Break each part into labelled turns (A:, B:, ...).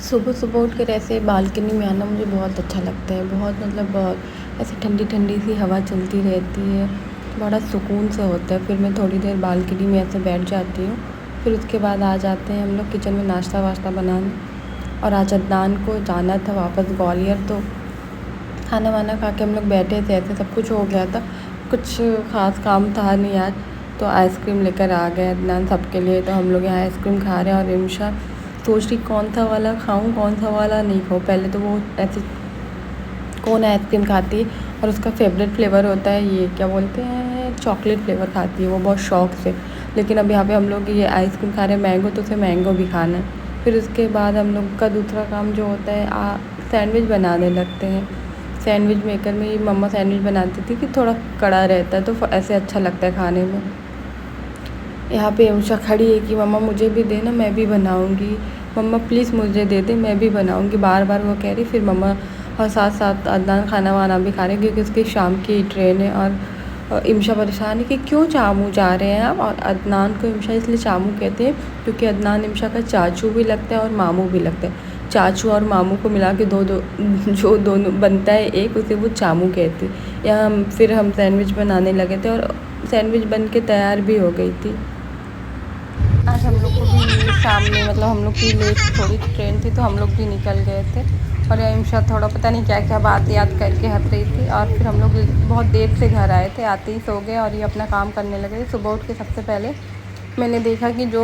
A: सुबह सुबह उठकर ऐसे बालकनी में आना मुझे बहुत अच्छा लगता है। बहुत मतलब बहुत ऐसे ठंडी ठंडी सी हवा चलती रहती है, बड़ा सुकून सा होता है। फिर मैं थोड़ी देर बालकनी में ऐसे बैठ जाती हूँ। फिर उसके बाद आ जाते हैं हम लोग किचन में नाश्ता वाश्ता बनाने। और आज अदनान को जाना था वापस ग्वालियर, तो खाना वाना खा के हम लोग बैठे थे, ऐसे सब कुछ हो गया था, कुछ ख़ास काम था नहीं आज। तो आइसक्रीम लेकर आ गए अदनान सबके लिए। तो हम लोग यहाँ आइसक्रीम खा रहे हैं और रिमशा सोच रही कौन सा वाला खाऊं कौन सा वाला नहीं खाऊं। पहले तो वो ऐसे कौन आइसक्रीम खाती है और उसका फेवरेट फ्लेवर होता है ये क्या बोलते हैं चॉकलेट फ्लेवर खाती है वो बहुत शौक़ से। लेकिन अब यहाँ पे हम लोग ये आइसक्रीम खा रहे हैं मैंगो, तो उसे मैंगो भी खाना है। फिर उसके बाद हम लोग का दूसरा काम जो होता है सैंडविच बनाने लगते हैं। सैंडविच मेकर में ये मम्मा सैंडविच बनाती थी कि थोड़ा कड़ा रहता है तो ऐसे अच्छा लगता है खाने में। यहाँ पे उषा खड़ी है कि मम्मा मुझे भी देना, मैं भी बनाऊँगी, मम्मा प्लीज़ मुझे दे दे, मैं भी बनाऊँगी, बार बार वो कह रही। फिर मम्मा और साथ साथ अदनान खाना वाना भी खा रहे हैं क्योंकि उसकी शाम की ट्रेन है। और इमशा परेशान है कि क्यों चामू जा रहे हैं आप। और अदनान को इमशा इसलिए चामू कहते हैं क्योंकि अदनान इमशा का चाचू भी लगता है और मामू भी लगता है। चाचू और मामू को मिला के जो दोनों बनता है एक, उसे वो चामू कहते हैं। यहाँ फिर हम सैंडविच बनाने लगे थे और सैंडविच बन के तैयार भी हो गई थी। आज हम लोग को भी शाम में मतलब हम लोग की लेट थोड़ी ट्रेन थी तो हम लोग भी निकल गए थे। और इमशा थोड़ा पता नहीं क्या क्या बात याद करके हंस रही थी। और फिर हम लोग बहुत देर से घर आए थे, आते ही सो गए और ये अपना काम करने लगे थे। सुबह उठ के सबसे पहले मैंने देखा कि जो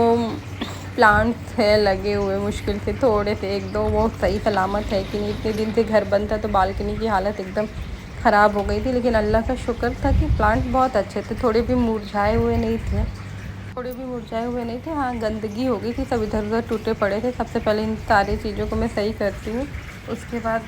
A: प्लांट्स है लगे हुए मुश्किल से थोड़े से एक दो वो सही सलामत है कि नहीं। इतने दिन से घर बंद था तो बालकनी की हालत एकदम ख़राब हो गई थी, लेकिन अल्लाह का शुक्र था कि प्लांट्स बहुत अच्छे थे, थोड़े भी मुरझाए हुए नहीं थे। हाँ, गंदगी हो गई थी, सब इधर उधर टूटे पड़े थे। सबसे पहले इन सारी चीज़ों को मैं सही करती हूँ। उसके बाद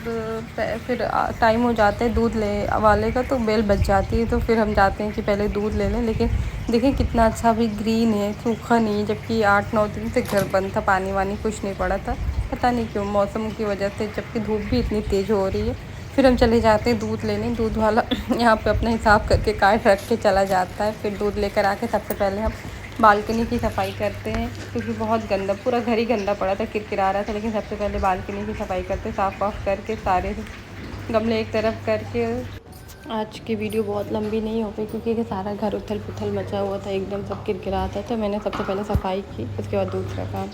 A: फिर टाइम हो जाता है दूध ले वाले का, तो बेल बच जाती है, तो फिर हम जाते हैं कि पहले दूध ले लें। लेकिन देखिए कितना अच्छा भी ग्रीन है, सूखा नहीं है, जबकि 8-9 दिन से घर बंद था, पानी वानी कुछ नहीं पड़ा था, पता नहीं क्यों मौसम की वजह से, जबकि धूप भी इतनी तेज़ हो रही है। फिर हम चले जाते हैं दूध लेने। दूध वाला यहाँ पे अपना हिसाब करके कार्ड रख के चला जाता है। फिर दूध लेकर आके सबसे पहले हम बालकनी की सफाई करते हैं क्योंकि बहुत गंदा, पूरा घर ही गंदा पड़ा था, किरकिरा रहा था। लेकिन सबसे पहले बालकनी की सफाई करते, साफ़ वाफ करके सारे गमले एक तरफ करके। आज की वीडियो बहुत लंबी नहीं हो गई क्योंकि सारा घर उथल पुथल मचा हुआ था, एकदम सब किरकिरा था। तो मैंने सबसे पहले सफाई की, उसके बाद दूसरा काम।